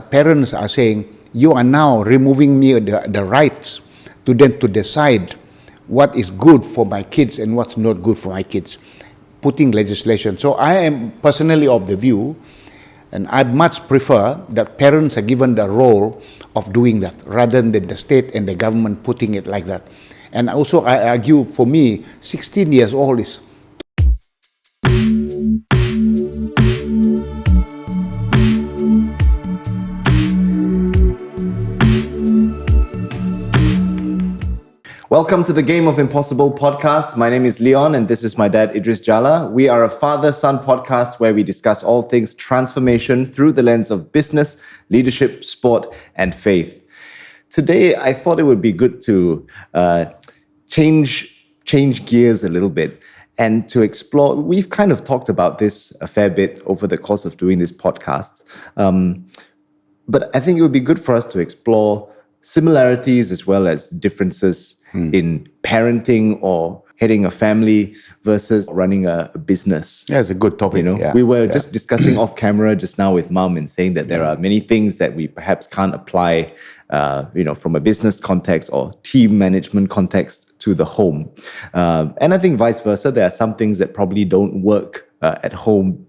Parents are saying, you are now removing me the rights to then to decide what is good for my kids and what's not good for my kids, putting legislation. So I am personally of the view, and I much prefer that parents are given the role of doing that rather than the state and the government putting it like that. And also I argue, for me, 16 years old is Welcome to the Game of Impossible podcast. My name is Leon and this is my dad, Idris Jala. We are a father-son podcast where we discuss all things transformation through the lens of business, leadership, sport, and faith. Today, I thought it would be good to change gears a little bit and to explore. We've kind of talked about this a fair bit over the course of doing this podcast. But I think it would be good for us to explore similarities as well as differences in parenting or heading a family versus running a business. Yeah, it's a good topic. We were just discussing off camera just now with mom and saying that there are many things that we perhaps can't apply, from a business context or team management context to the home. And I think vice versa, there are some things that probably don't work at home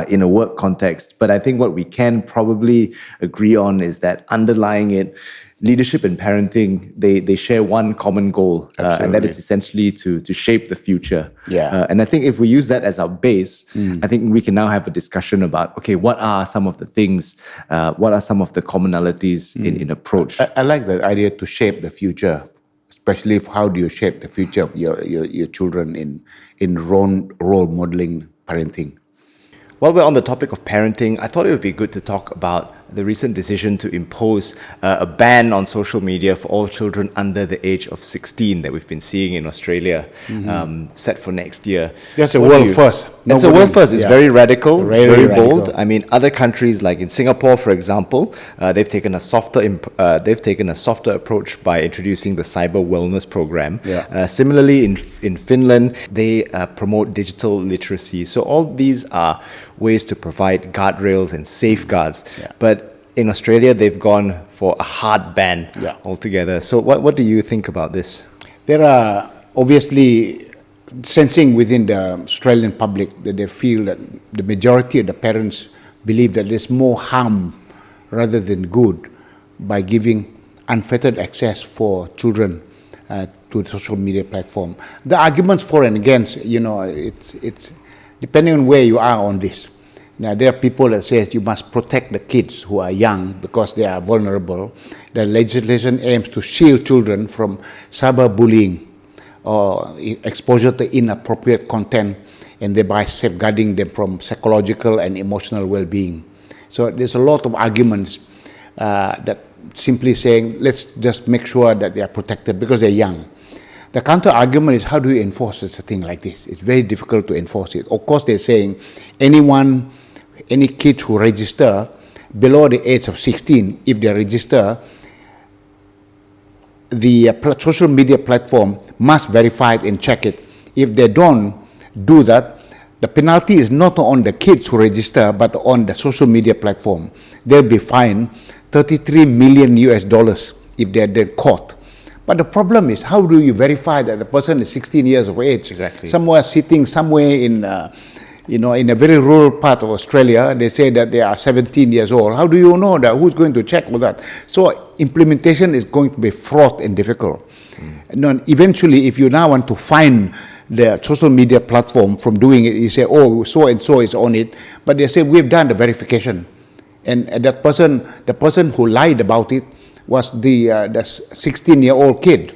in a work context. But I think what we can probably agree on is that underlying it, leadership and parenting, they share one common goal, and that is essentially to shape the future. And I think if we use that as our base, I think we can now have a discussion about, okay, what are some of the things, what are some of the commonalities in approach? I like the idea to shape the future, especially how do you shape the future of your children in role modeling parenting. While we're on the topic of parenting, I thought it would be good to talk about the recent decision to impose a ban on social media for all children under the age of 16 that we've been seeing in Australia, set for next year. That's a world first. It's a world first. It's very radical, very bold. Radical. I mean, other countries like in Singapore, for example, they've taken a softer approach by introducing the cyber wellness program. Similarly, in Finland, they promote digital literacy. So all these are ways to provide guardrails and safeguards. But in Australia, they've gone for a hard ban altogether. So what do you think about this? There are obviously sensing within the Australian public that they feel that the majority of the parents believe that there's more harm rather than good by giving unfettered access for children to the social media platform. The arguments for and against, it's depending on where you are on this. Now, there are people that say you must protect the kids who are young because they are vulnerable. The legislation aims to shield children from cyberbullying or exposure to inappropriate content, and thereby safeguarding them from psychological and emotional well-being. So there's a lot of arguments that simply saying, let's just make sure that they are protected because they're young. The counter-argument is, how do you enforce such a thing like this? It's very difficult to enforce it. Of course, they're saying any kids who register below the age of 16, if they register, the social media platform must verify it and check it. If they don't do that, the penalty is not on the kids who register, but on the social media platform. They'll be fined $33 million if they're caught. But the problem is, how do you verify that the person is 16 years of age? Exactly. Sitting somewhere in a very rural part of Australia, they say that they are 17 years old. How do you know that? Who's going to check all that? So implementation is going to be fraught and difficult. And eventually, if you now want to find the social media platform from doing it, you say, oh, so and so is on it. But they say, we've done the verification. And the person who lied about it was the 16-year-old kid,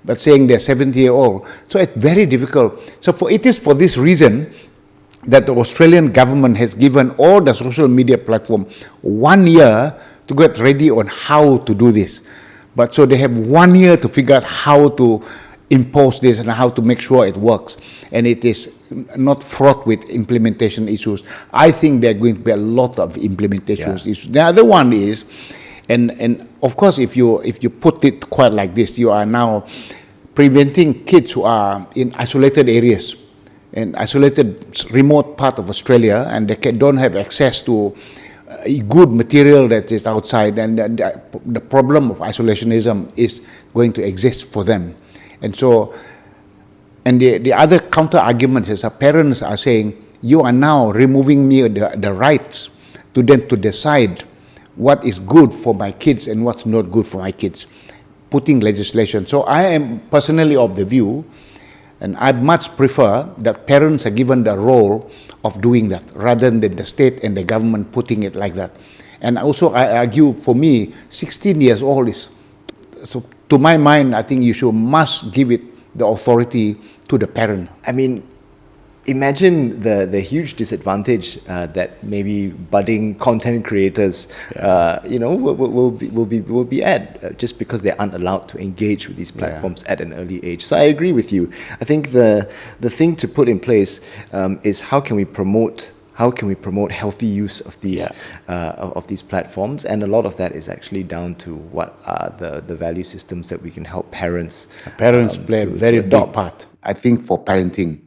but saying they're 70-year-old. So it's very difficult. So it is for this reason that the Australian government has given all the social media platform 1 year to get ready on how to do this. But so they have 1 year to figure out how to impose this and how to make sure it works. And it is not fraught with implementation issues. I think there are going to be a lot of implementation issues. The other one is, and of course, if you put it quite like this, you are now preventing kids who are in isolated areas, in isolated remote part of Australia, and they don't have access to good material that is outside, and the problem of isolationism is going to exist for them. And so, and the other counter argument is that parents are saying, you are now removing me the rights to then to decide what is good for my kids and what's not good for my kids, putting legislation. So I am personally of the view, and I much prefer that parents are given the role of doing that rather than the state and the government putting it like that. And also I argue, for me, 16 years old is, so to my mind, I think you must give it the authority to the parent. I mean, imagine the huge disadvantage that maybe budding content creators, will be at just because they aren't allowed to engage with these platforms at an early age. So I agree with you. I think the thing to put in place is how can we promote healthy use of these platforms, and a lot of that is actually down to what are the value systems that we can help parents. Parents play a very big part. I think for parenting,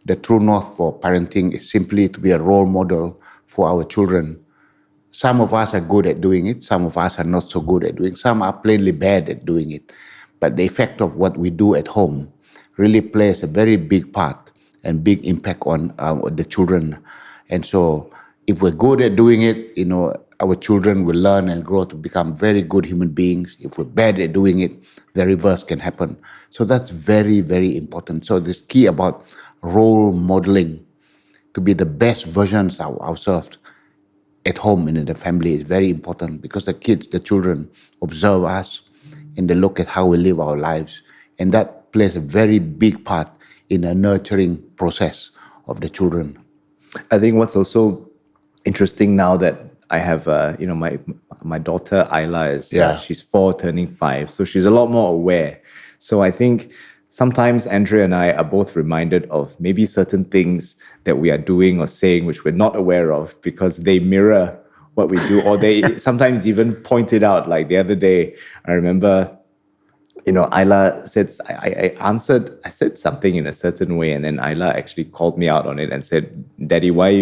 the true north for parenting is simply to be a role model for our children. Some of us are good at doing it, some of us are not so good at doing it, some are plainly bad at doing it. But the effect of what we do at home really plays a very big part and big impact on the children. And so if we're good at doing it, our children will learn and grow to become very good human beings. If we're bad at doing it, the reverse can happen. So that's very, very important. So this key about role modeling to be the best versions of ourselves at home and in the family is very important, because the children observe us and they look at how we live our lives. And that plays a very big part in a nurturing process of the children. I think what's also interesting now that I have, my daughter Isla is she's 4 turning 5, so she's a lot more aware. So I think sometimes Andrea and I are both reminded of maybe certain things that we are doing or saying which we're not aware of, because they mirror what we do, or they sometimes even point it out. Like the other day, I remember, Isla said, I said something in a certain way, and then Isla actually called me out on it and said, "Daddy, why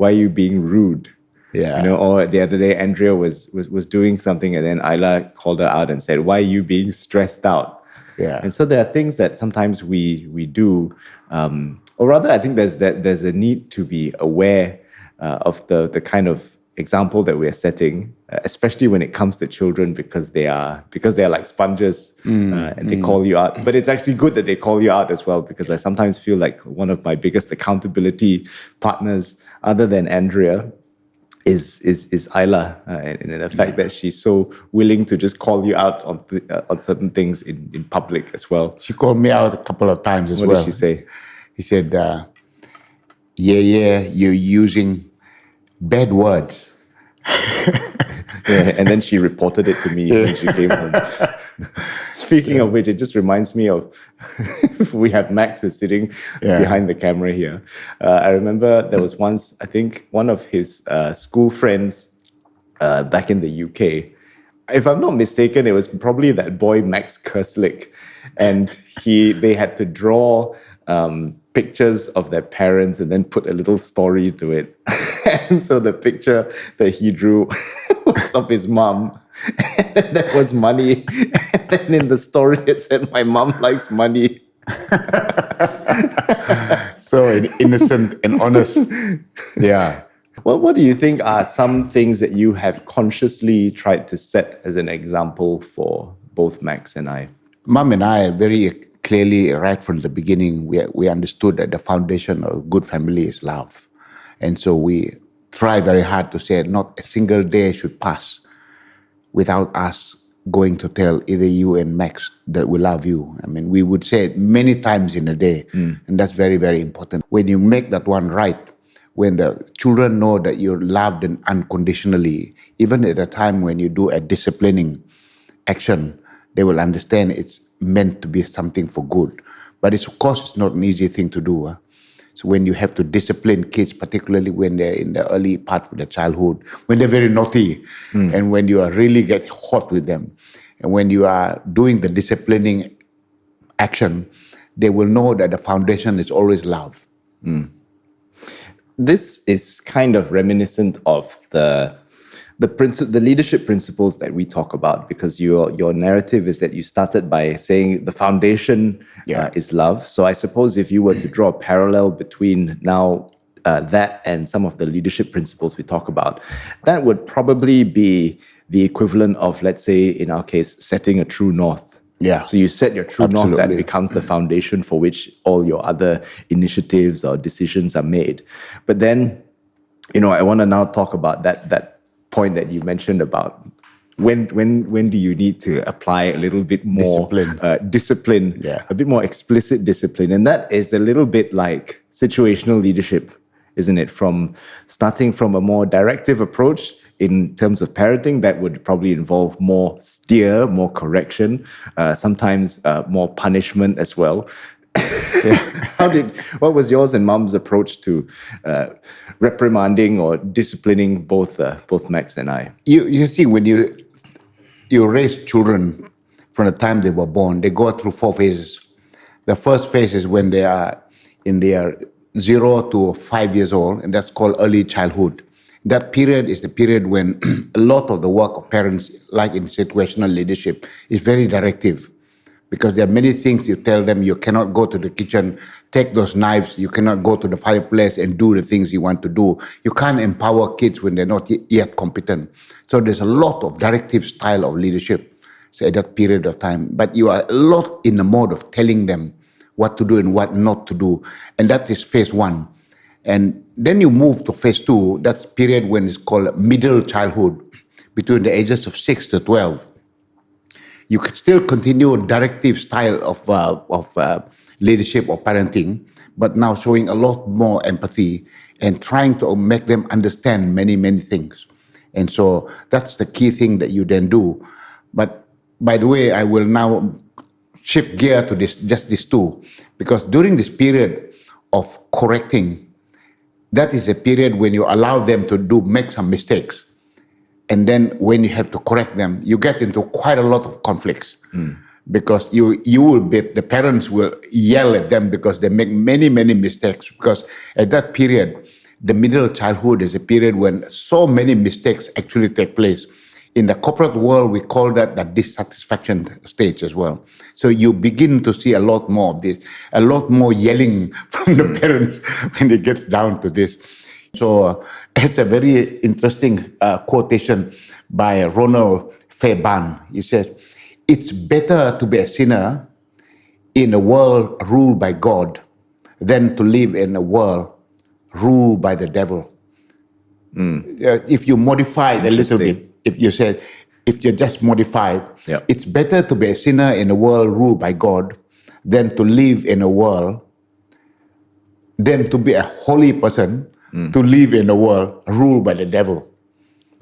are you being rude?" Yeah. Or the other day, Andrea was doing something, and then Isla called her out and said, "Why are you being stressed out?" Yeah. And so there are things that sometimes we do, or rather, I think there's a need to be aware of the kind of example that we're setting, especially when it comes to children, because they are like sponges, and they call you out. But it's actually good that they call you out as well, because I sometimes feel like one of my biggest accountability partners, other than Andrea, is Isla, and the fact that she's so willing to just call you out on certain things in public as well. She called me out a couple of times as well. What did she say? He said, you're using bad words. And then she reported it to me when she came home. Speaking of which, it just reminds me of we have Max who's sitting behind the camera here. I remember there was once, I think, one of his school friends back in the UK. If I'm not mistaken, it was probably that boy Max Kerslick, and they had to draw pictures of their parents and then put a little story to it. And so the picture that he drew was of his mom, and that was money. And then in the story it said, "My mom likes money." So innocent and honest. Yeah. Well, what do you think are some things that you have consciously tried to set as an example for both Max and I? Mom and I very clearly, right from the beginning, we understood that the foundation of a good family is love. And so we try very hard to say not a single day should pass without us going to tell either you and Max that we love you. I mean, we would say it many times in a day, and that's very, very important. When you make that one right, when the children know that you're loved and unconditionally, even at a time when you do a disciplining action, they will understand it's meant to be something for good. But of course, it's not an easy thing to do. So when you have to discipline kids, particularly when they're in the early part of their childhood, when they're very naughty, and when you are really get hot with them, and when you are doing the disciplining action, they will know that the foundation is always love. This is kind of reminiscent of the the leadership principles that we talk about, because your narrative is that you started by saying the foundation is love. So I suppose if you were to draw a parallel between now that and some of the leadership principles we talk about, that would probably be the equivalent of, let's say, in our case, setting a true north. Yeah. So you set your true north, that Absolutely. becomes the foundation for which all your other initiatives or decisions are made. But then, I want to now talk about that point that you mentioned about when do you need to apply a little bit more discipline, a bit more explicit discipline. And that is a little bit like situational leadership, isn't it? Starting from a more directive approach in terms of parenting, that would probably involve more steer, more correction, sometimes more punishment as well. What was yours and Mom's approach to reprimanding or disciplining both Max and I? You see, when you raise children from the time they were born, they go through 4 phases. The first phase is when they are in their 0 to 5 years old, and that's called early childhood. That period is the period when a lot of the work of parents, like in situational leadership, is very directive. Because there are many things you tell them. You cannot go to the kitchen, take those knives. You cannot go to the fireplace and do the things you want to do. You can't empower kids when they're not yet competent. So there's a lot of directive style of leadership at that period of time. But you are a lot in the mode of telling them what to do and what not to do. And that is phase 1. And then you move to phase 2. That's period when it's called middle childhood, between the ages of 6 to 12. You could still continue directive style of leadership or parenting, but now showing a lot more empathy and trying to make them understand many, many things. And so that's the key thing that you then do. But by the way, I will now shift gear to these 2, because during this period of correcting, that is a period when you allow them to make some mistakes. And then when you have to correct them, you get into quite a lot of conflicts. Because the parents will yell at them because they make many, many mistakes. Because at that period, the middle childhood is a period when so many mistakes actually take place. In the corporate world, we call that the dissatisfaction stage as well. So you begin to see a lot more of this, a lot more yelling from the parents when it gets down to this. So it's a very interesting quotation by Ronald Fairbairn. He says, "It's better to be a sinner in a world ruled by God than to live in a world ruled by the devil." If you modify it a little bit, if you just modify it, it's better to be a sinner in a world ruled by God than to live in a world, than to be a holy person, to live in a world ruled by the devil.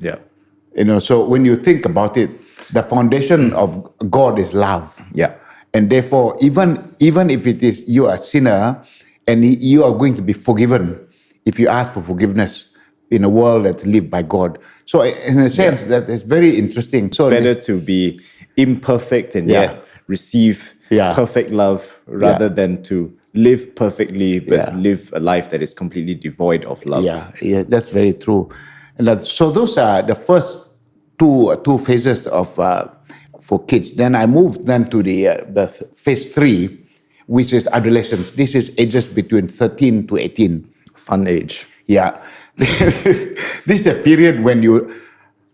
Yeah. So when you think about it, the foundation of God is love. Yeah. And therefore, even if it is you are a sinner and you are going to be forgiven if you ask for forgiveness in a world that's lived by God. So in a sense, that is very interesting. It's better to be imperfect and yet receive perfect love rather than to live perfectly but live a life that is completely devoid of love. Yeah, that's very true. And so those are the first two phases of for kids. Then I moved then to the phase 3, which is adolescence. This is ages between 13 to 18. Fun age. Yeah. This is a period when you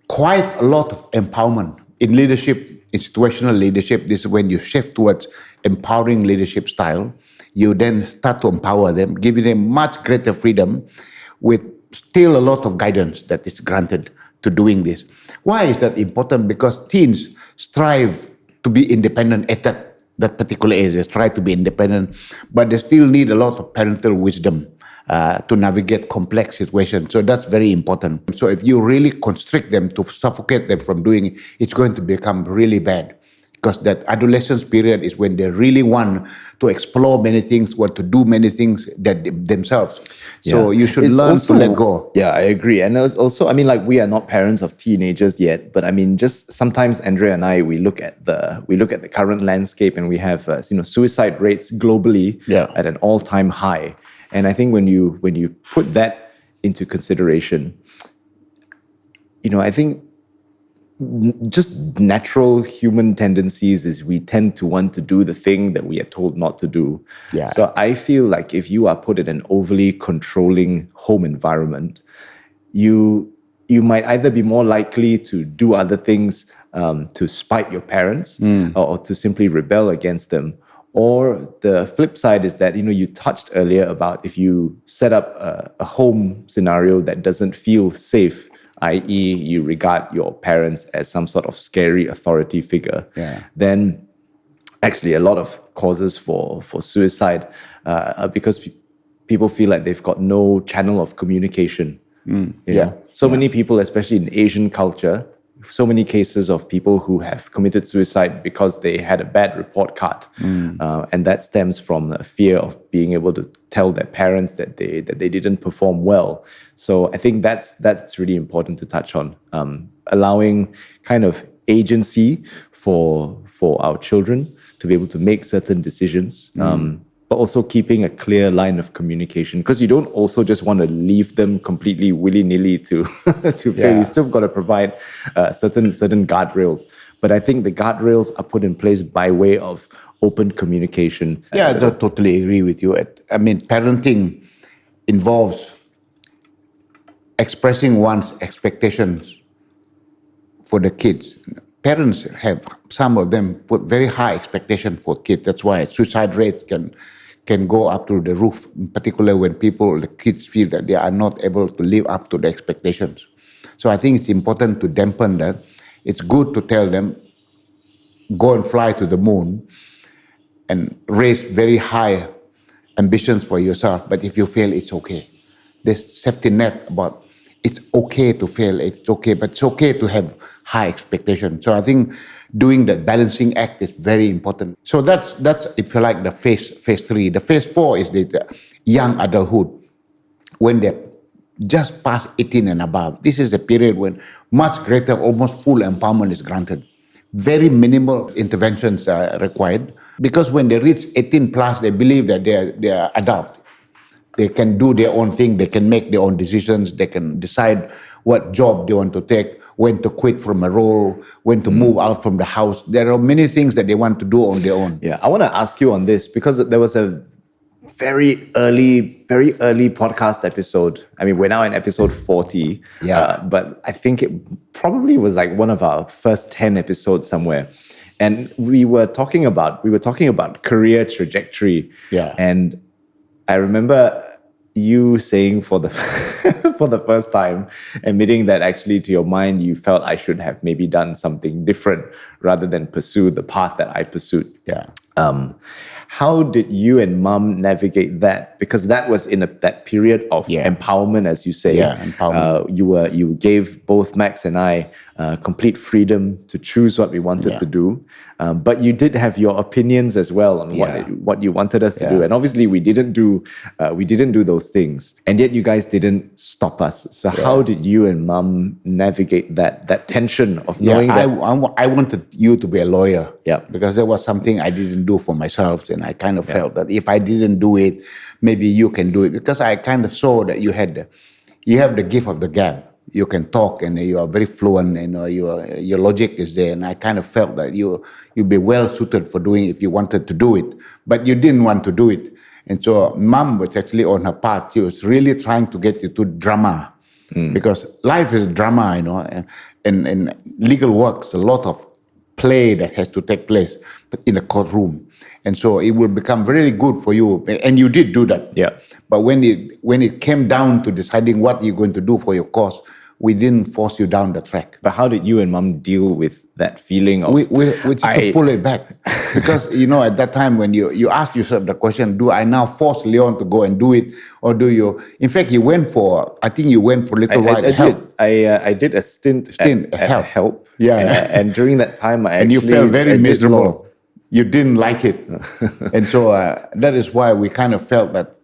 quite a lot of empowerment in leadership, in situational leadership. This is when you shift towards empowering leadership style. You then start to empower them, giving them much greater freedom with still a lot of guidance that is granted to doing this. Why is that important? Because teens strive to be independent at that particular age. They try to be independent, but they still need a lot of parental wisdom to navigate complex situations. So that's very important. So if you really constrict them to suffocate them from doing it, it's going to become really bad. Because that adolescence period is when they really want to explore many things, want to do many things themselves. So you should learn to let go. Yeah, I agree. And also, we are not parents of teenagers yet, but just sometimes Andrea and I, we look at the current landscape, and we have suicide rates globally at an all-time high. And I think when you put that into consideration, I think just natural human tendencies is we tend to want to do the thing that we are told not to do. Yeah. So I feel like if you are put in an overly controlling home environment, you might either be more likely to do other things to spite your parents or to simply rebel against them. Or the flip side is that, you touched earlier about if you set up a home scenario that doesn't feel safe, i.e., you regard your parents as some sort of scary authority figure, then actually a lot of causes for suicide are because people feel like they've got no channel of communication. So many people, especially in Asian culture, so many cases of people who have committed suicide because they had a bad report card, and that stems from the fear of being able to tell their parents that they didn't perform well. So I think that's really important to touch on, allowing kind of agency for our children to be able to make certain decisions. But also keeping a clear line of communication, because you don't also just want to leave them completely willy-nilly to fail. You still got to provide certain guardrails. But I think the guardrails are put in place by way of open communication. Yeah, I totally agree with you. I mean, parenting involves expressing one's expectations for the kids. Parents have, some of them put very high expectations for kids. That's why suicide rates can go up to the roof, in particular when the kids feel that they are not able to live up to the expectations. So I think it's important to dampen that. It's good to tell them, go and fly to the moon and raise very high ambitions for yourself. But if you fail, it's okay. There's safety net about it's okay to fail, it's okay, but it's okay to have high expectations. So I think doing that balancing act is very important. So that's if you like the phase 3. The phase 4 is the young adulthood, when they're just past 18 and above. This is a period when much greater, almost full empowerment is granted. Very minimal interventions are required, because when they reach 18 plus, they believe that they are adult. They can do their own thing. They can make their own decisions. They can decide what job they want to take, when to quit from a role, when to move out from the house. There are many things that they want to do on their own. Yeah, I want to ask you on this, because there was a very early podcast episode. I mean, we're now in episode 40. But I think it probably was like one of our first 10 episodes somewhere. And we were talking about career trajectory. And I remember you saying for the for the first time, admitting that actually to your mind you felt I should have maybe done something different rather than pursue the path that I pursued. How did you and mom navigate that? Because that was in that period of empowerment, as you say. Empowerment. You gave both Max and I complete freedom to choose what we wanted to do, but you did have your opinions as well on what you wanted us to do. And obviously, we didn't do those things, and yet you guys didn't stop us. So how did you and mom navigate that tension of knowing that? I wanted you to be a lawyer. Yeah. Because there was something I didn't do for myself, and I kind of felt that if I didn't do it, maybe you can do it. Because I kind of saw that you have the gift of the gab. You can talk, and you are very fluent, and your logic is there. And I kind of felt that you'd be well suited for doing it if you wanted to do it, but you didn't want to do it. And so mom was actually on her part. She was really trying to get you to drama, because life is drama, and legal works, a lot of play that has to take place in a courtroom. And so it will become really good for you. And you did do that. But when it came down to deciding what you're going to do for your cause, we didn't force you down the track. But how did you and mom deal with that feeling of... We just to pull it back. Because, at that time when you ask yourself the question, do I now force Leon to go and do it? Or do you... In fact, you went for a little while help. I did a stint at help. And during that time, and you felt very miserable. You didn't like it. And so that is why we kind of felt that,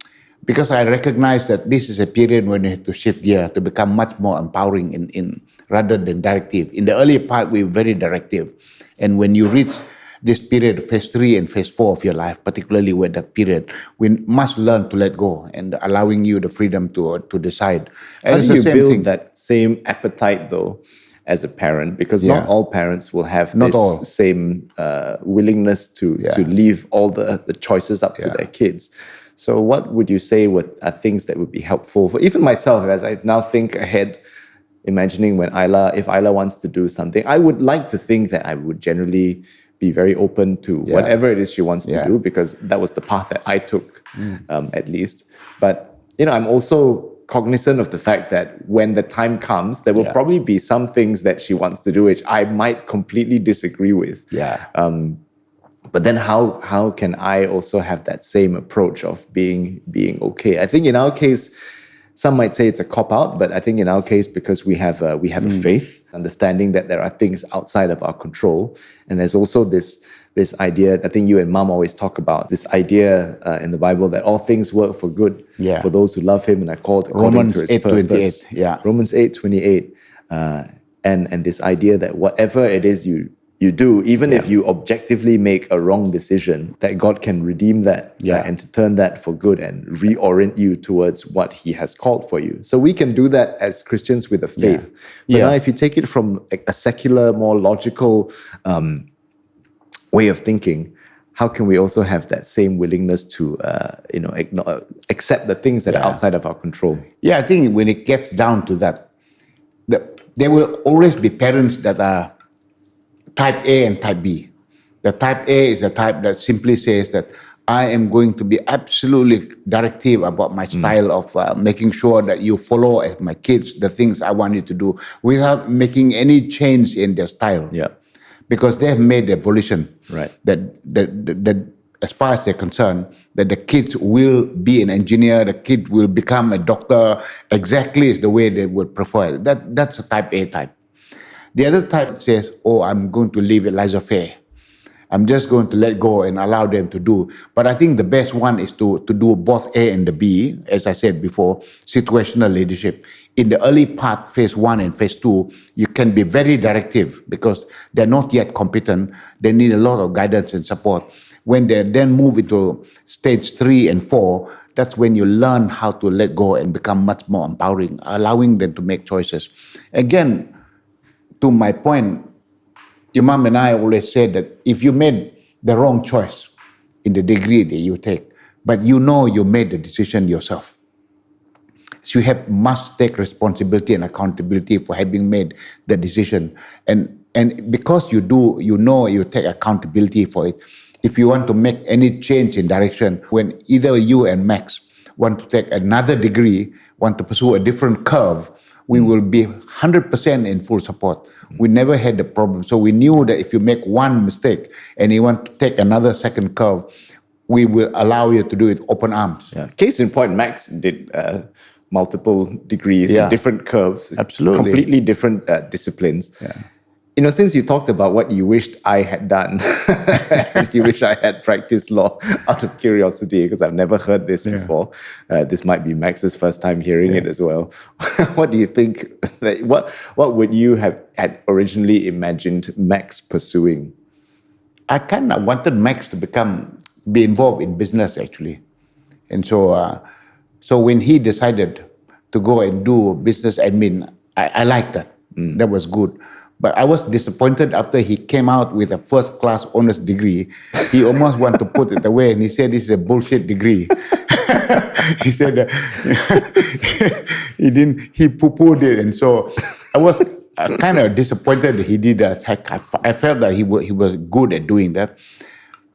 because I recognized that this is a period when you have to shift gear to become much more empowering in rather than directive. In the early part, we were very directive. And when you reach this period, phase 3 and phase 4 of your life, particularly with that period, we must learn to let go and allowing you the freedom to decide. And How it's do the you same build thing. that same appetite though as a parent? Because not Yeah. all parents will have Not this all. same willingness to leave all the choices up to their kids. So what would you say are things that would be helpful for even myself as I now think ahead, imagining if Isla wants to do something, I would like to think that I would generally be very open to whatever it is she wants to do, because that was the path that I took, at least. But I'm also cognizant of the fact that when the time comes, there will probably be some things that she wants to do which I might completely disagree with. But then how can I also have that same approach of being okay? I think in our case, some might say it's a cop-out, but I think in our case, because we have a faith, understanding that there are things outside of our control, and there's also this idea, I think you and Mom always talk about, this idea in the Bible that all things work for good for those who love Him and are called according to His purpose. Romans 8:28. And this idea that whatever it is you do, even if you objectively make a wrong decision, that God can redeem that and to turn that for good and reorient you towards what He has called for you. So we can do that as Christians with a faith. But now if you take it from a secular, more logical way of thinking, how can we also have that same willingness to accept the things that are outside of our control? I think when it gets down to that, there will always be parents that are type A and type B. The type A is the type that simply says that I am going to be absolutely directive about my style of making sure that you follow as my kids the things I want you to do without making any change in their style. Because they have made the volition that as far as they're concerned, that the kids will be an engineer, the kid will become a doctor, exactly as the way they would prefer. That's a type A type. The other type says, I'm going to leave it laissez-faire. I'm just going to let go and allow them to do. But I think the best one is to do both A and the B, as I said before, situational leadership. In the early part, phase 1 and phase 2, you can be very directive because they're not yet competent. They need a lot of guidance and support. When they then move into stage 3 and 4, that's when you learn how to let go and become much more empowering, allowing them to make choices. Again, to my point, your mom and I always said that if you made the wrong choice in the degree that you take, but you made the decision yourself, so you must take responsibility and accountability for having made the decision. And because you take accountability for it. If you want to make any change in direction, when either you and Max want to take another degree, want to pursue a different curve, we will be 100% in full support. We never had the problem. So we knew that if you make one mistake and you want to take another second curve, we will allow you to do it open arms. Case in point, Max did multiple degrees, different curves, absolutely, completely different disciplines. Since you talked about what you wished I had done, you wish I had practiced law out of curiosity, because I've never heard this before. This might be Max's first time hearing it as well. What do you think? What would you have had originally imagined Max pursuing? I kind of wanted Max to be involved in business, actually. And so when he decided to go and do business admin, I liked that. That was good. But I was disappointed after he came out with a first-class honors degree. He almost wanted to put it away, and he said, this is a bullshit degree. He said he poo-pooed it. And so I was kind of disappointed that he did that. I felt that he was good at doing that.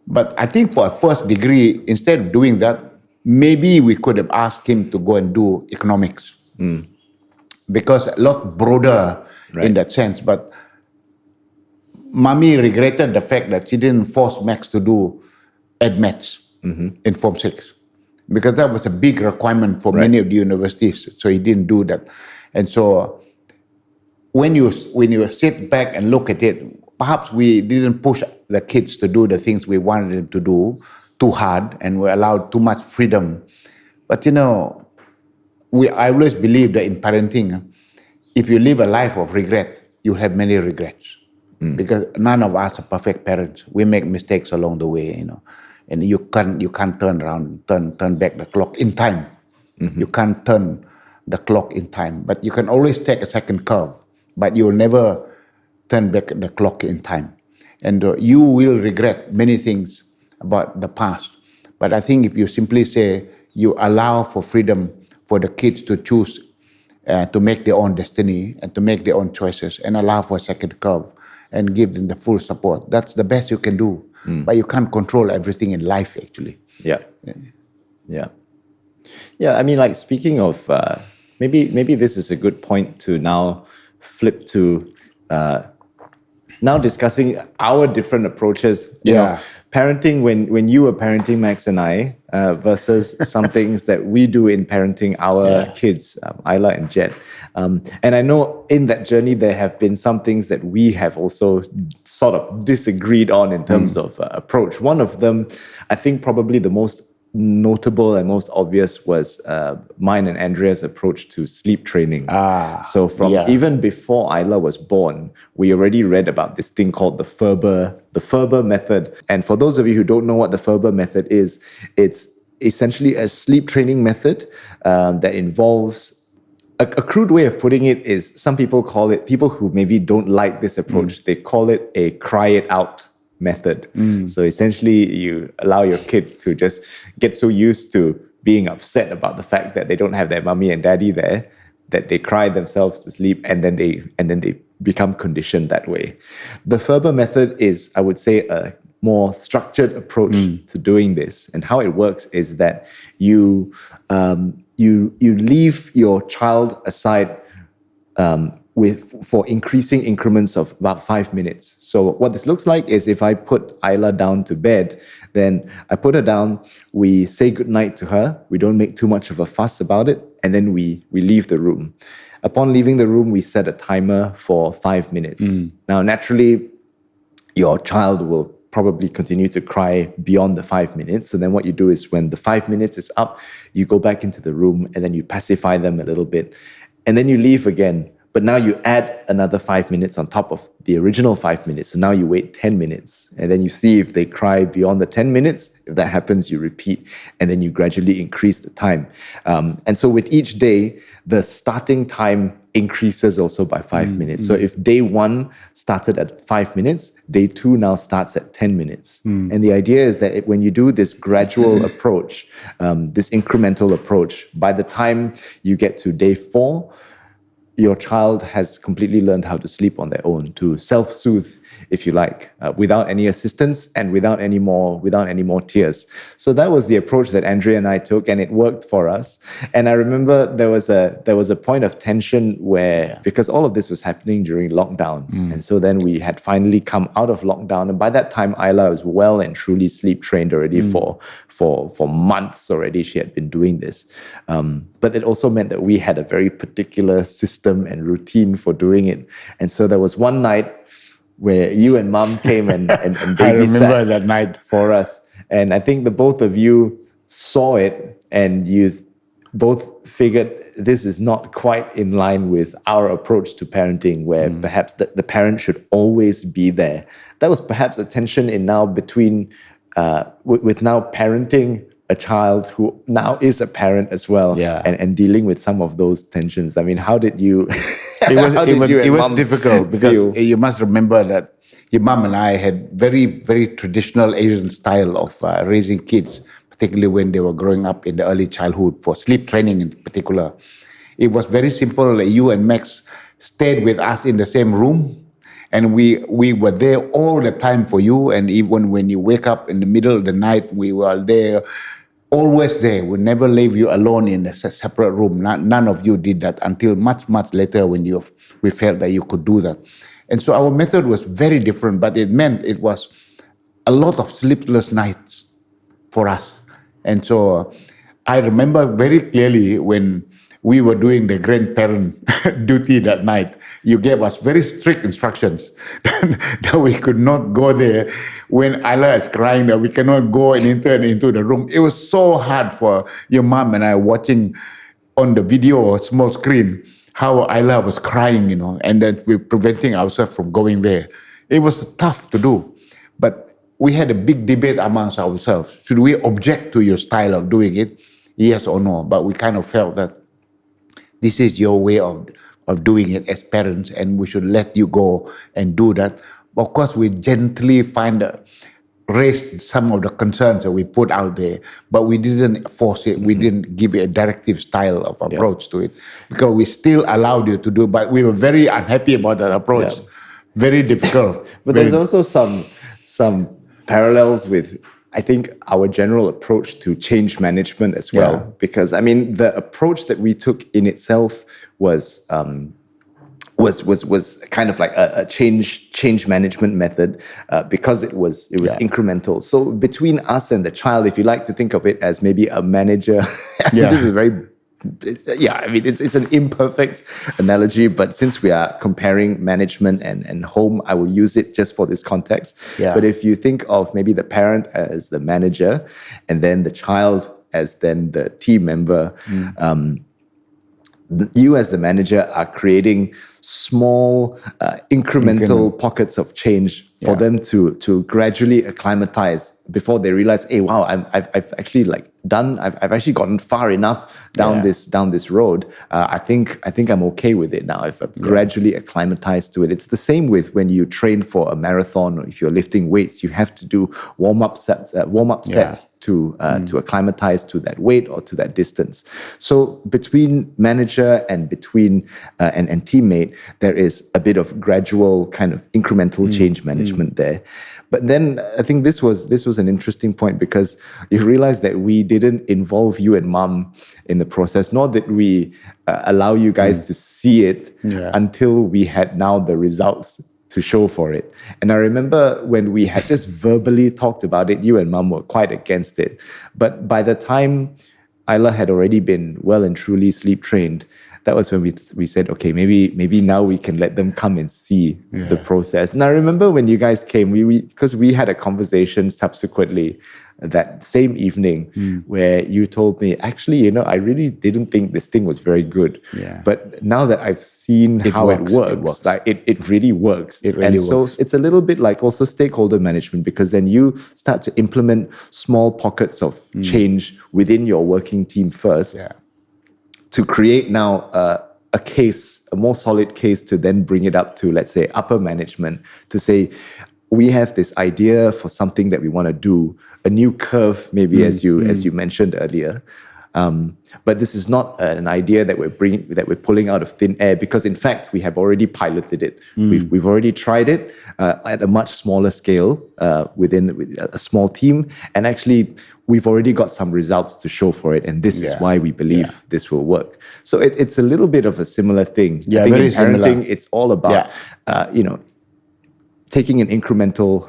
But I think for a first degree, instead of doing that, maybe we could have asked him to go and do economics. Because a lot broader in that sense. But Mommy regretted the fact that she didn't force Max to do AdMaths in Form 6. Because that was a big requirement for many of the universities. So he didn't do that. And so when you sit back and look at it, perhaps we didn't push the kids to do the things we wanted them to do too hard, and we allowed too much freedom. But I always believe that in parenting, if you live a life of regret, you'll have many regrets. because none of us are perfect parents. We make mistakes along the way, and you can't turn around, turn back the clock in time. You can't turn the clock in time, but you can always take a second curve, but you'll never turn back the clock in time. And you will regret many things about the past. But I think if you simply say you allow for freedom for the kids to choose, to make their own destiny and to make their own choices, and allow for a second curve and give them the full support, that's the best you can do. But you can't control everything in life, actually. Yeah. I mean, like, speaking of, maybe this is a good point to now flip to now discussing our different approaches. You know, parenting when you were parenting Max and I versus some things that we do in parenting our kids, Isla and Jet. And I know in that journey there have been some things that we have also sort of disagreed on in terms of approach. One of them, I think probably the most notable and most obvious, was mine and Andrea's approach to sleep training. So from even before Isla was born, we already read about this thing called the Ferber method. And for those of you who don't know what the Ferber method is, it's essentially a sleep training method that involves a crude way of putting it is, some people call it, people who maybe don't like this approach, they call it a cry it out method. So essentially you allow your kid to just get so used to being upset about the fact that they don't have their mommy and daddy there that they cry themselves to sleep, and then they become conditioned that way. The Ferber method is, I would say, a more structured approach to doing this. And how it works is that you leave your child aside for increasing increments of about 5 minutes. So what this looks like is, if I put Isla down to bed, then I put her down, we say goodnight to her, we don't make too much of a fuss about it, and then we leave the room. Upon leaving the room, we set a timer for 5 minutes. Now, naturally, your child will probably continue to cry beyond the 5 minutes. So then what you do is, when the 5 minutes is up, you go back into the room and then you pacify them a little bit, and then you leave again. But now you add another 5 minutes on top of the original 5 minutes. So now you wait 10 minutes, and then you see if they cry beyond the 10 minutes. If that happens, you repeat, and then you gradually increase the time. And so with each day, the starting time increases also by 5 minutes. So if day 1 started at 5 minutes, day 2 now starts at 10 minutes. And the idea is that when you do this gradual approach, this incremental approach, by the time you get to day 4, your child has completely learned how to sleep on their own, to self-soothe, if you like, without any assistance and without any more tears. So that was the approach that Andrea and I took, and it worked for us. And I remember there was a point of tension where, because all of this was happening during lockdown, and so then we had finally come out of lockdown, and by that time Isla was well and truly sleep trained already for months already. She had been doing this. But it also meant that we had a very particular system and routine for doing it. And so there was one night where you and Mom came and babysat I remember that night for us. And I think the both of you saw it, and you both figured this is not quite in line with our approach to parenting, where perhaps the parent should always be there. That was perhaps a tension in now between with now parenting a child who now is a parent as well, and dealing with some of those tensions. I mean, how did you? It was difficult, because you must remember that your mom and I had very, very traditional Asian style of raising kids, particularly when they were growing up in the early childhood, for sleep training in particular. It was very simple. You and Max stayed with us in the same room, and we were there all the time for you. And even when you wake up in the middle of the night, we were there, always there. We never leave you alone in a separate room. None of you did that until much, much later, when we felt that you could do that. And so our method was very different, but it meant it was a lot of sleepless nights for us. And so I remember very clearly when we were doing the grandparent duty that night, you gave us very strict instructions that we could not go there when Isla is crying, that we cannot go and enter into the room. It was so hard for your mom and I watching on the video or small screen how Isla was crying, and then we're preventing ourselves from going there. It was tough to do, but we had a big debate amongst ourselves. Should we object to your style of doing it? Yes or no? But we kind of felt that this is your way of doing it as parents, and we should let you go and do that. Of course, we gently raised some of the concerns that we put out there, but we didn't force it. We didn't give it a directive style of approach to it, because we still allowed you to do, but we were very unhappy about that approach. Yeah. Very difficult. But Very- there's also some parallels with, I think, our general approach to change management as well. Yeah. Because I mean, the approach that we took in itself was kind of like a change management method, because it was incremental. So between us and the child, if you like to think of it as maybe a manager, this is very. I mean, it's an imperfect analogy, but since we are comparing management and home, I will use it just for this context. Yeah. But if you think of maybe the parent as the manager and then the child as then the team member, you as the manager are creating small incremental pockets of change for them to gradually acclimatize before they realize, hey, wow, I've actually I've actually gotten far enough down this road. I think I'm okay with it now. I've gradually acclimatized to it. It's the same with when you train for a marathon, or if you're lifting weights, you have to do warm-up sets to acclimatize to that weight or to that distance. So between manager and between and teammate, there is a bit of gradual kind of incremental change management there. But then I think this was an interesting point, because you realize that we didn't involve you and mom in the process, nor did we allow you guys to see it until we had now the results to show for it. And I remember when we had just verbally talked about it, you and mom were quite against it. But by the time Isla had already been well and truly sleep trained, that was when we said, okay, maybe now we can let them come and see the process. And I remember when you guys came, because we had a conversation subsequently that same evening where you told me, actually, I really didn't think this thing was very good. Yeah. But now that I've seen how it works, like it really works. It really so works. it's a little bit like also stakeholder management, because then you start to implement small pockets of change within your working team first. Yeah. To create now a more solid case to then bring it up to, let's say, upper management, to say, we have this idea for something that we want to do, a new curve, maybe as you mentioned earlier. But this is not an idea that we're pulling out of thin air, because in fact we have already piloted it. We've already tried it at a much smaller scale within a small team, and actually we've already got some results to show for it, and this is why we believe this will work. So it's a little bit of a similar thing. Yeah, I think very in parenting, similar. it's all about taking an incremental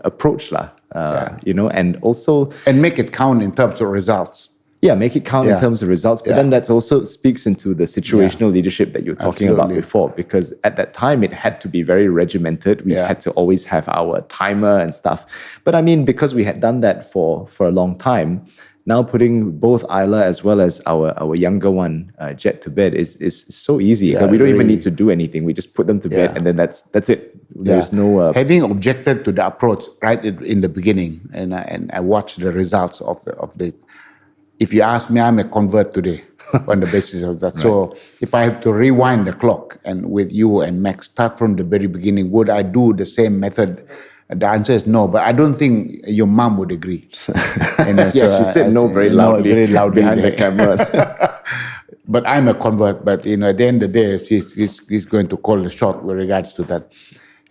approach, and also And make it count in terms of results. make it count in terms of results. But then that also speaks into the situational leadership that you were talking about before, because at that time it had to be very regimented. We had to always have our timer and stuff. But I mean, because we had done that for a long time, now putting both Isla as well as our younger one, Jet, to bed is so easy. Yeah, we don't even really. need to do anything. We just put them to bed, and then that's it. There's no having objected to the approach right in the beginning, and I watched the results of the. If you ask me, I'm a convert today on the basis of that. Right. So if I have to rewind the clock and with you and Max start from the very beginning, would I do the same method? The answer is no, but I don't think your mom would agree. And she said no very loudly behind the camera. But I'm a convert. But at the end of the day, she's going to call the shot with regards to that,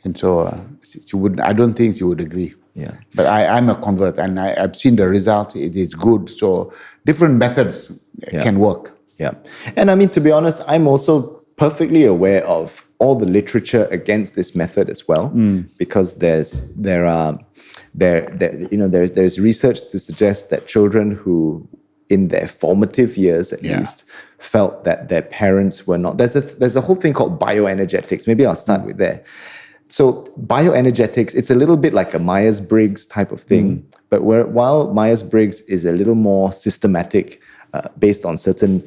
and so she would. I don't think she would agree. Yeah. But I'm a convert, and I've seen the results. It is good. So different methods can work. Yeah, and I mean, to be honest, I'm also perfectly aware of all the literature against this method as well, because there's research to suggest that children who, in their formative years at least, felt that their parents were not. There's a whole thing called bioenergetics. Maybe I'll start with there. So bioenergetics, it's a little bit like a Myers-Briggs type of thing, but while Myers-Briggs is a little more systematic, based on certain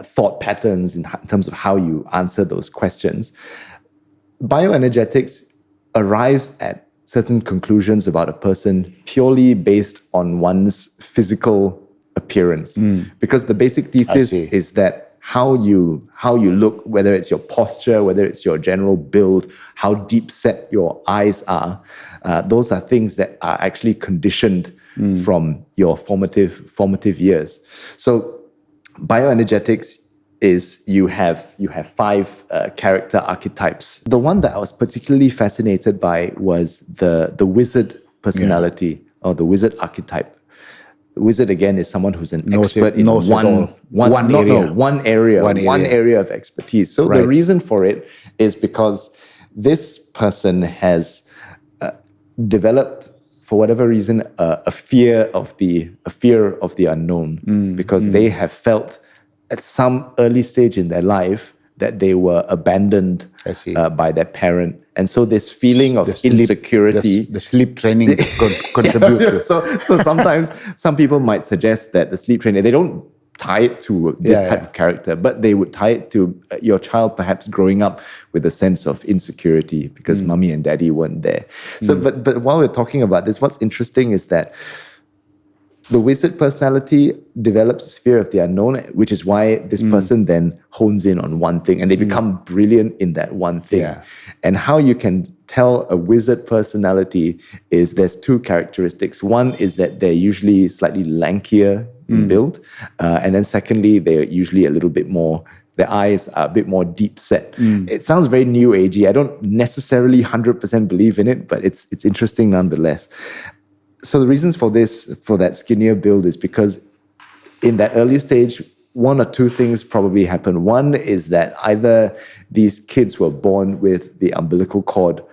thought patterns in terms of how you answer those questions, bioenergetics arrives at certain conclusions about a person purely based on one's physical appearance. Because the basic thesis see. is that how you look, whether it's your posture, whether it's your general build, how deep set your eyes are, those are things that are actually conditioned from your formative years. So bioenergetics is you have 5 character archetypes. The one that I was particularly fascinated by was the wizard personality or the wizard archetype. The wizard again is someone who's an expert in one area of expertise. So the reason for it is because this person has developed, for whatever reason, a fear of the unknown, because they have felt at some early stage in their life that they were abandoned by their parent. And so this feeling of insecurity... The sleep training contribute. So sometimes some people might suggest that the sleep training, they don't tie it to this type of character, but they would tie it to your child perhaps growing up with a sense of insecurity because mommy and daddy weren't there. So, but while we're talking about this, what's interesting is that the wizard personality develops this fear of the unknown, which is why this person then hones in on one thing and they become brilliant in that one thing. Yeah. And how you can tell a wizard personality is there's 2 characteristics. One is that they're usually slightly lankier in build. And then secondly, they're usually a little bit more, their eyes are a bit more deep set. It sounds very new agey. I don't necessarily 100% believe in it, but it's interesting nonetheless. So the reasons for that skinnier build is because in that early stage, 1 or 2 things probably happen. One is that either these kids were born with the umbilical cord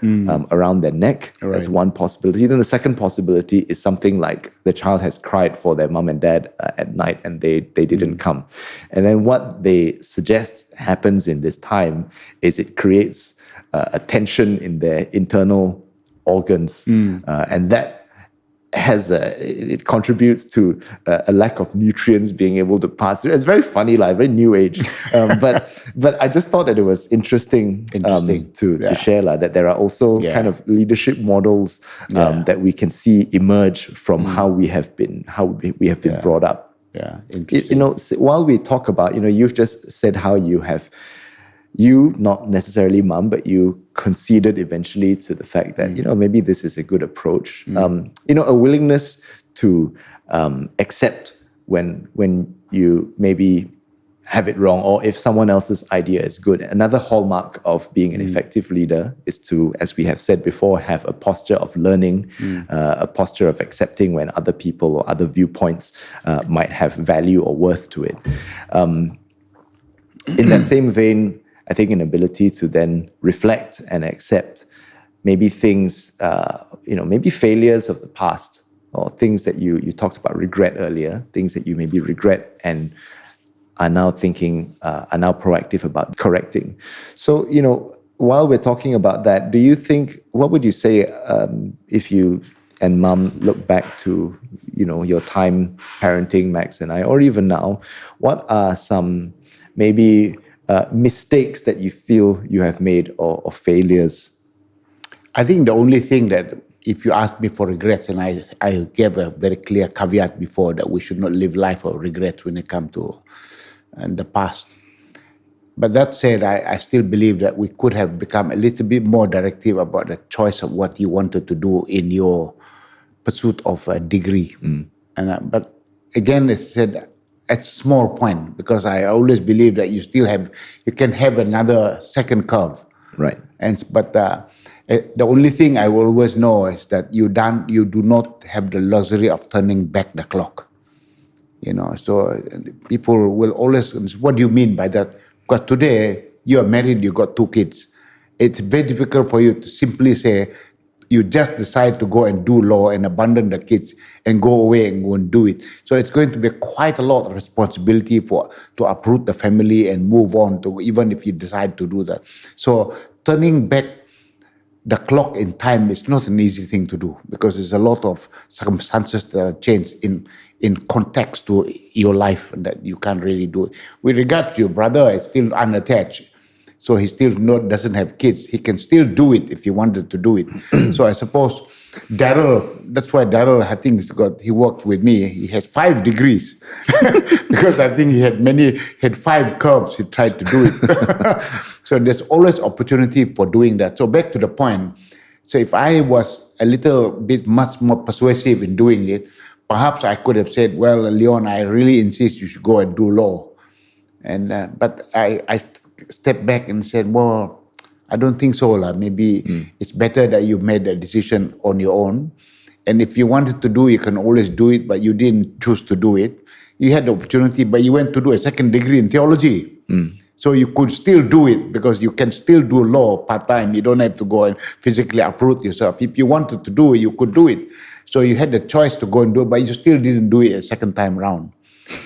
around their neck. Right. That's one possibility. Then the second possibility is something like the child has cried for their mom and dad at night and they didn't come. And then what they suggest happens in this time is it creates a tension in their internal organs. And that it contributes to a lack of nutrients being able to pass through. It's very funny, like very new age. But I just thought that it was interesting. To share that there are also kind of leadership models that we can see emerge from how we have been brought up. Yeah, interesting. While we talk about, you've just said how you, not necessarily mom, but you conceded eventually to the fact that, maybe this is a good approach. A willingness to accept when you maybe have it wrong or if someone else's idea is good. Another hallmark of being an effective leader is to, as we have said before, have a posture of learning, a posture of accepting when other people or other viewpoints might have value or worth to it. In that same vein, I think an ability to then reflect and accept maybe things, maybe failures of the past or things that you talked about regret earlier, things that you maybe regret and are now proactive about correcting. So, while we're talking about that, what would you say if you and mom look back to, your time parenting Max and I, or even now, what are some maybe mistakes that you feel you have made or failures? I think the only thing that if you ask me for regrets, and I gave a very clear caveat before that we should not live life of regrets when it comes to the past. But that said, I still believe that we could have become a little bit more directive about the choice of what you wanted to do in your pursuit of a degree. But again, it's said at small point, because I always believe that you can have another second curve. Right. But the only thing I will always know is that you do not have the luxury of turning back the clock. So people will always, what do you mean by that? Because today you are married, you got 2 kids. It's very difficult for you to simply say, you just decide to go and do law and abandon the kids and go away and go and do it. So it's going to be quite a lot of responsibility to uproot the family and move on to, even if you decide to do that. So turning back the clock in time is not an easy thing to do because there's a lot of circumstances that are changed in context to your life and that you can't really do it. With regard to your brother, it's still unattached. So he still doesn't have kids. He can still do it if he wanted to do it. So I suppose Daryl, that's why Daryl, I think he worked with me. He has 5 degrees because I think he had 5 curves. He tried to do it. So there's always opportunity for doing that. So back to the point. So if I was a little bit much more persuasive in doing it, perhaps I could have said, well, Leon, I really insist you should go and do law. But I stepped back and said, well, I don't think so. Maybe it's better that you made a decision on your own. And if you wanted to do, you can always do it, but you didn't choose to do it. You had the opportunity, but you went to do a second degree in theology. So you could still do it because you can still do law part-time. You don't have to go and physically uproot yourself. If you wanted to do it, you could do it. So you had the choice to go and do it, but you still didn't do it a second time round.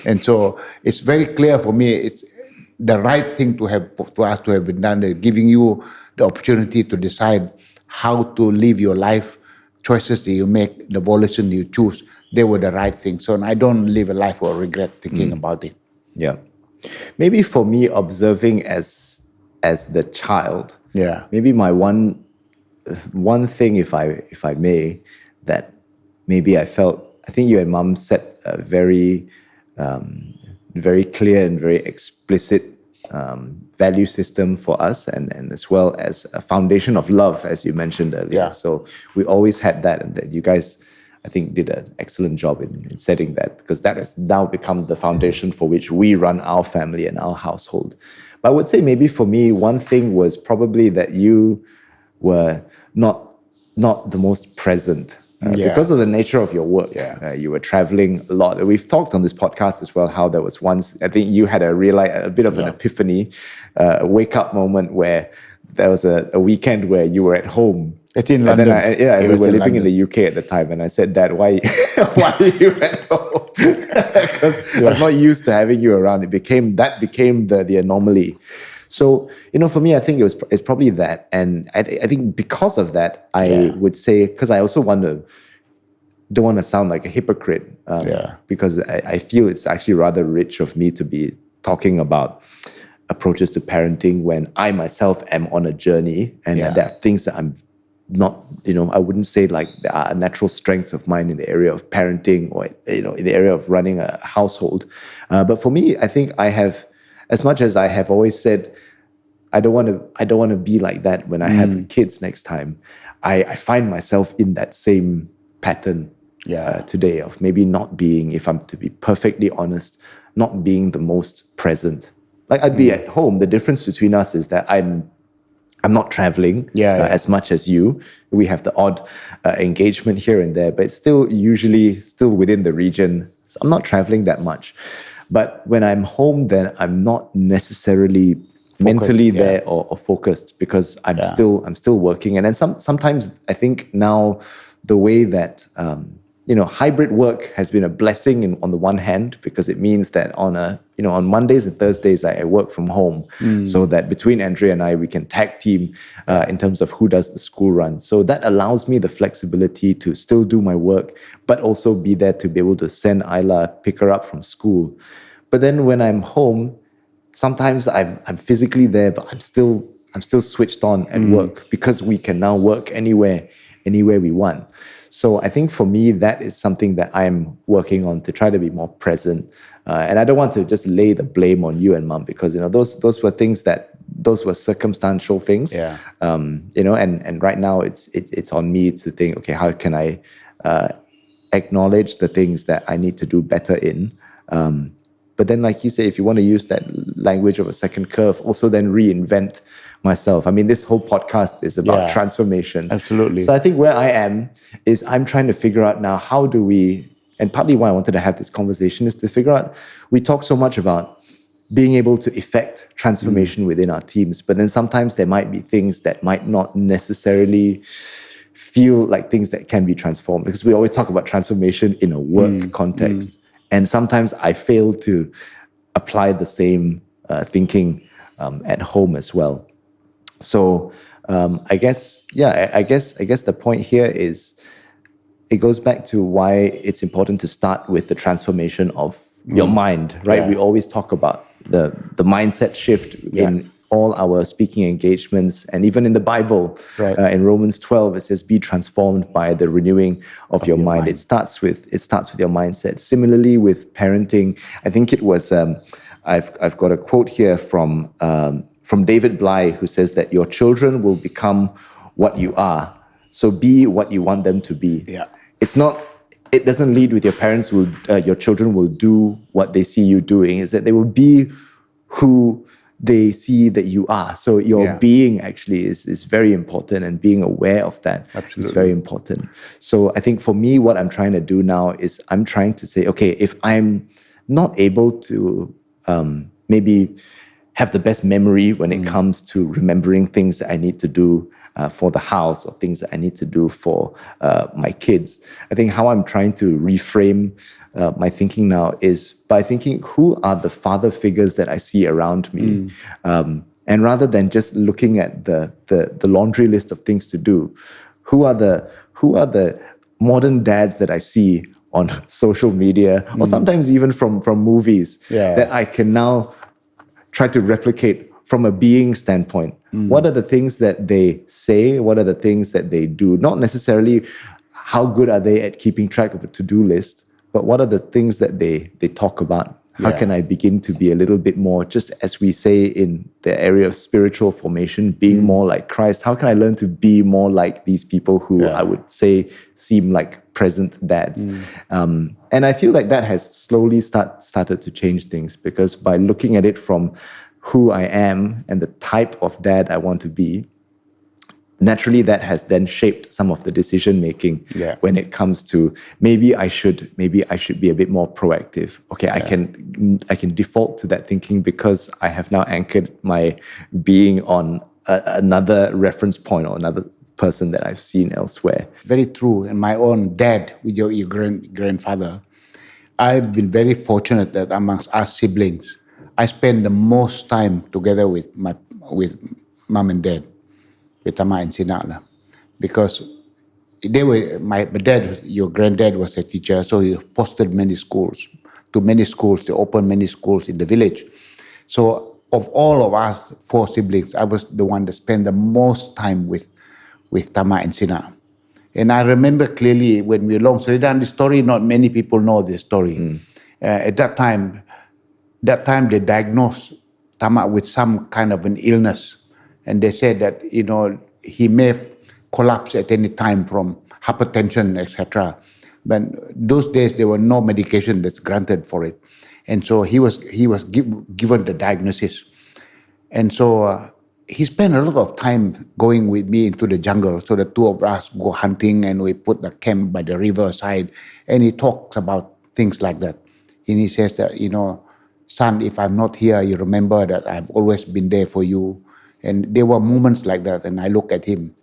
And so it's very clear for me, it's the right thing to us to have done, giving you the opportunity to decide how to live your life, choices that you make, the volition you choose, they were the right thing. So I don't live a life of regret thinking about it. Yeah. Maybe for me, observing as the child, maybe my one thing, if I may, that maybe I think you and Mom set a very clear and very explicit value system for us, and as well as a foundation of love, as you mentioned earlier. Yeah. So we always had that, and that you guys, I think, did an excellent job in setting that, because that has now become the foundation for which we run our family and our household. But I would say maybe for me, one thing was probably that you were not the most present. Because of the nature of your work. You were traveling a lot. We've talked on this podcast as well how there was once, I think you had a bit of an epiphany, a wake-up moment where there was a weekend where you were at home. It's in London. We were living in the UK at the time, and I said, Dad, why are you at home? Because I was not used to having you around. That became the anomaly. So, for me, I think it's probably that. And I think because of that, I would say, because I also don't want to sound like a hypocrite, because I feel it's actually rather rich of me to be talking about approaches to parenting when I myself am on a journey, and there are things that I'm not, I wouldn't say like there are a natural strength of mine in the area of parenting or, in the area of running a household. But for me, I think I have, as much as I have always said, I don't want to be like that when I have kids next time. I find myself in that same pattern today of maybe not being, if I'm to be perfectly honest, not being the most present. Like I'd be at home. The difference between us is that I'm not traveling as much as you. We have the odd engagement here and there, but it's still usually within the region. So I'm not traveling that much. But when I'm home, then I'm not necessarily mentally there or focused, because I'm still working. And then sometimes I think now the way that hybrid work has been a blessing on the one hand, because it means that on Mondays and Thursdays I work from home, so that between Andrea and I we can tag team in terms of who does the school run. So that allows me the flexibility to still do my work, but also be there to be able to send Isla, pick her up from school. But then when I'm home, sometimes I'm physically there, but I'm still switched on at work, because we can now work anywhere we want. So I think for me, that is something that I'm working on to try to be more present. And I don't want to just lay the blame on you and Mom, because those were things those were circumstantial things. And right now it's on me to think, okay, how can I acknowledge the things that I need to do better in? But then, like you say, if you want to use that language of a second curve, also then reinvent myself. I mean, this whole podcast is about transformation. Absolutely. So I think where I am is I'm trying to figure out now, how do we, and partly why I wanted to have this conversation is to figure out, we talk so much about being able to effect transformation within our teams, but then sometimes there might be things that might not necessarily feel like things that can be transformed, because we always talk about transformation in a work context. And sometimes I fail to apply the same thinking at home as well. So I guess the point here is, it goes back to why it's important to start with the transformation of your mind, right? We always talk about the mindset shift all our speaking engagements, and even in the Bible, Right. in Romans 12, it says, "Be transformed by the renewing of your mind." It starts with your mindset. Similarly, with parenting, I think it was I've got a quote here from David Bly, who says that your children will become what you are, so be what you want them to be. Yeah. It doesn't lead with your children will do what they see you doing. Is that they will be who they see that you are. So your being actually is very important, and being aware of that is very important. So I think for me, what I'm trying to do now is I'm trying to say, okay, if I'm not able to maybe have the best memory when it comes to remembering things that I need to do for the house, or things that I need to do for my kids, I think how I'm trying to reframe my thinking now is by thinking, who are the father figures that I see around me? And rather than just looking at the laundry list of things to do, who are the modern dads that I see on social media, or sometimes even from movies, that I can now try to replicate from a being standpoint. What are the things that they say? What are the things that they do? Not necessarily how good are they at keeping track of a to-do list, but what are the things that they talk about? How can I begin to be a little bit more, just as we say in the area of spiritual formation, being more like Christ? How can I learn to be more like these people who I would say seem like present dads? And I feel like that has slowly started to change things, because by looking at it from who I am and the type of dad I want to be, naturally that has then shaped some of the decision making when it comes to maybe I should be a bit more proactive. Okay, I can default to that thinking because I have now anchored my being on another reference point or another person that I've seen elsewhere. Very true. And my own dad, with your grandfather, I've been very fortunate that amongst us siblings, I spend the most time together with mom and dad, with Tama and Sina, because they were my dad. Your granddad was a teacher, so he posted many schools. They opened many schools in the village. So of all of us four siblings, I was the one that spent the most time with Tama and Sina. And I remember clearly when we were Long Seridan, the story, not many people know this story. At that time they diagnosed Tama with some kind of an illness. And they said that, he may collapse at any time from hypertension, etc. But those days, there were no medication that's granted for it. And so he was given the diagnosis. And so he spent a lot of time going with me into the jungle. So the two of us go hunting, and we put the camp by the riverside. And he talks about things like that. And he says that, son, if I'm not here, you remember that I've always been there for you. And there were moments like that, and I look at him.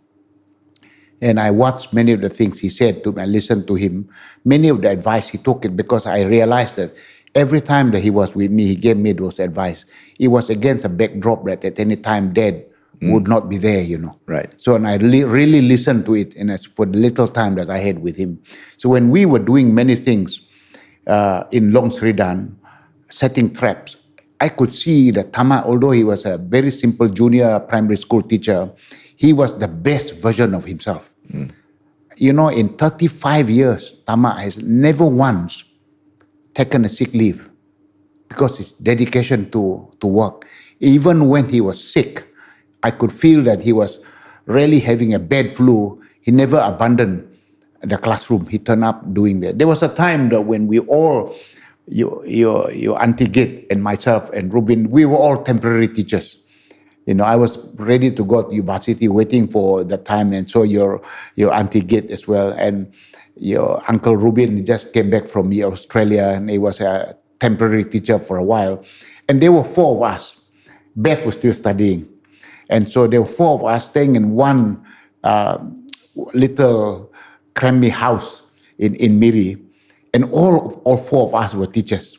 And I watched many of the things he said to me. I listened to him. Many of the advice, he took it because I realized that every time that he was with me, he gave me those advice. It was against a backdrop that at any time Dad would not be there, Right. So, and I really listened to it, and it's for the little time that I had with him. So when we were doing many things in Long Seridan, setting traps, I could see that Tama, although he was a very simple junior primary school teacher, he was the best version of himself. In 35 years, Tama has never once taken a sick leave because his dedication to work. Even when he was sick, I could feel that he was really having a bad flu. He never abandoned the classroom. He turned up doing that. There was a time that when we all, your Auntie Git and myself and Rubin, we were all temporary teachers. I was ready to go to university, waiting for the time, and so your Auntie Git as well, and your Uncle Rubin just came back from Australia, and he was a temporary teacher for a while. And there were four of us. Beth was still studying, and so there were four of us staying in one little crammy house in Miri, and all four of us were teachers.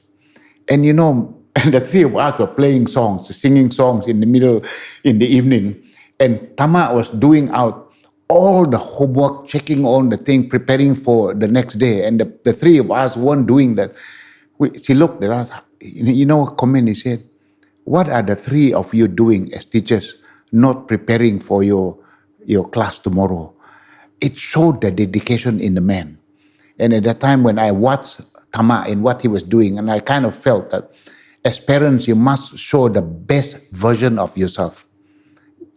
And and the three of us were playing songs, singing songs in the evening. And Tama was doing out all the homework, checking on the thing, preparing for the next day. And the three of us weren't doing that. She looked at us, what comment he said? what are the three of you doing as teachers, not preparing for your class tomorrow? It showed the dedication in the man. And at that time when I watched Tama and what he was doing, and I kind of felt that as parents, you must show the best version of yourself,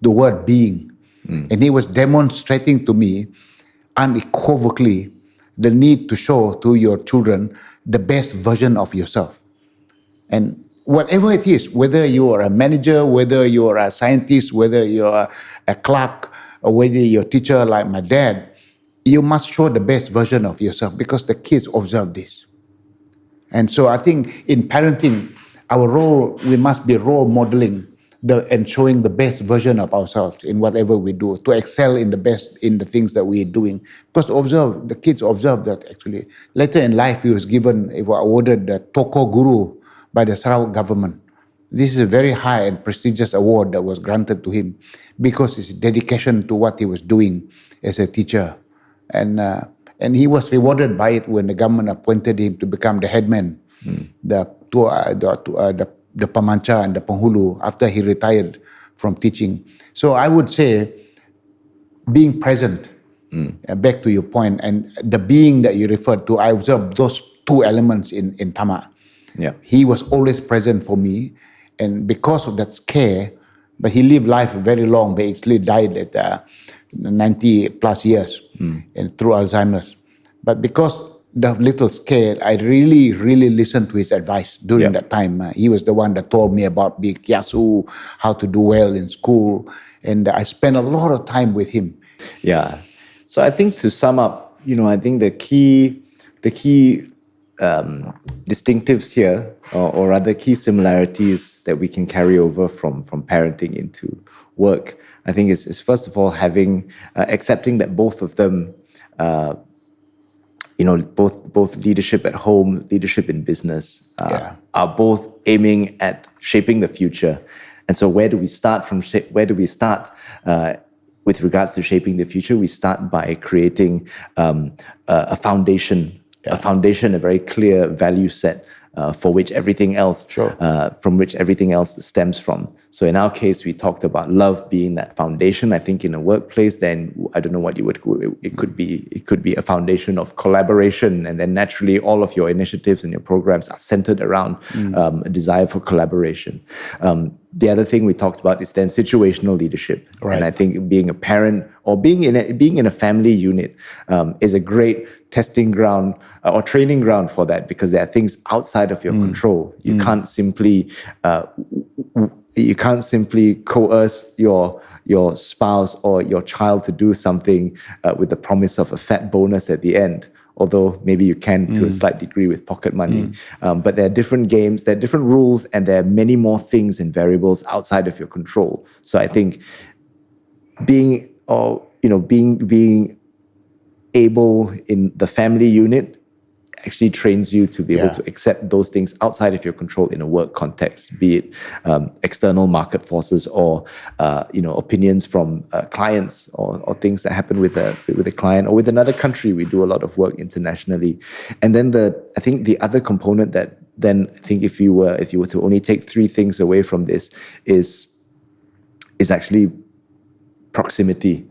the word being. And he was demonstrating to me unequivocally the need to show to your children the best version of yourself. And whatever it is, whether you are a manager, whether you are a scientist, whether you are a clerk, or whether you're a teacher like my dad, you must show the best version of yourself because the kids observe this. And so I think in parenting, our role, we must be role modeling and showing the best version of ourselves in whatever we do, to excel in the best in the things that we are doing. Because the kids observe that actually. Later in life, he was awarded the Toko Guru by the Sarawak government. This is a very high and prestigious award that was granted to him because his dedication to what he was doing as a teacher. And he was rewarded by it when the government appointed him to become the headman, the Pamancha and the Penghulu after he retired from teaching. So I would say being present, back to your point, and the being that you referred to, I observed those two elements in Tama. Yeah. He was always present for me, and because of that scare, but he lived life very long, but he actually died at 90 plus years and through Alzheimer's. But because the little scare, I really, really listened to his advice during that time. He was the one that told me about being kiasu, how to do well in school. And I spent a lot of time with him. Yeah. So I think to sum up, I think the key distinctives here, or rather key similarities that we can carry over from parenting into work, I think is first of all accepting that both of them, both leadership at home, leadership in business, are both aiming at shaping the future. And so where do we start with regards to shaping the future? We start by creating a foundation, a very clear value set for which everything else, from which everything else stems from. So in our case, we talked about love being that foundation. I think in a workplace, then I don't know what it could be a foundation of collaboration, and then naturally all of your initiatives and your programs are centered around a desire for collaboration. The other thing we talked about is then situational leadership. Right. And I think being a parent or being in a family unit is a great testing ground or training ground for that, because there are things outside of your control. You can't simply coerce your spouse or your child to do something with the promise of a fat bonus at the end. Although maybe you can to a slight degree with pocket money. But there are different games, there are different rules, and there are many more things and variables outside of your control. So I think being able in the family unit actually trains you to be able to accept those things outside of your control in a work context, be it external market forces or opinions from clients or things that happen with a client or with another country. We do a lot of work internationally. And then I think the other component that then I think if you were to only take three things away from this is actually proximity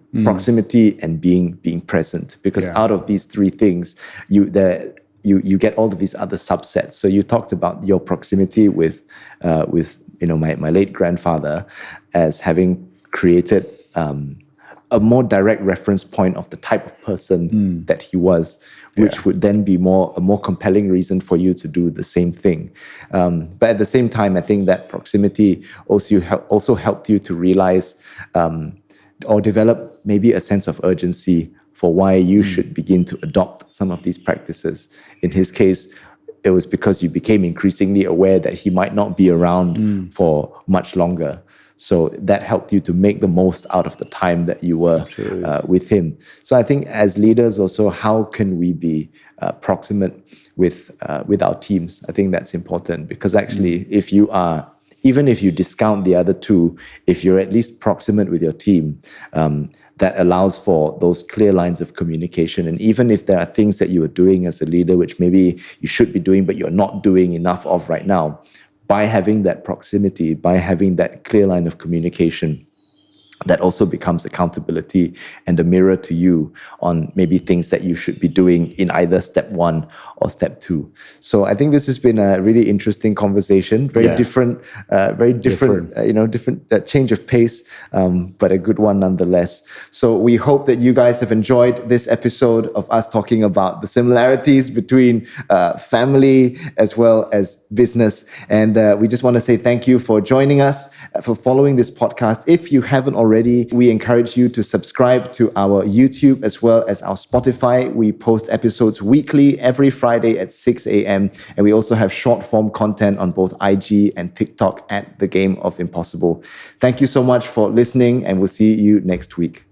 and being present, because out of these three things you get all of these other subsets. So you talked about your proximity with my late grandfather as having created a more direct reference point of the type of person that he was, which would then be a more compelling reason for you to do the same thing. But at the same time, I think that proximity also helped you to realize or develop maybe a sense of urgency for why you should begin to adopt some of these practices. In his case, it was because you became increasingly aware that he might not be around for much longer. So that helped you to make the most out of the time that you were with him. So I think as leaders also, how can we be proximate with our teams? I think that's important, because actually even if you discount the other two, if you're at least proximate with your team, that allows for those clear lines of communication. And even if there are things that you are doing as a leader, which maybe you should be doing, but you're not doing enough of right now, by having that proximity, by having that clear line of communication, that also becomes accountability and a mirror to you on maybe things that you should be doing in either step 1 or step 2. So I think this has been a really interesting conversation, very different, different change of pace, but a good one nonetheless. So we hope that you guys have enjoyed this episode of us talking about the similarities between family as well as business. And we just want to say thank you for joining us, for following this podcast. If you haven't already, we encourage you to subscribe to our YouTube as well as our Spotify. We post episodes weekly, every Friday at 6 a.m. And we also have short form content on both IG and TikTok at The Game of Impossible. Thank you so much for listening, and we'll see you next week.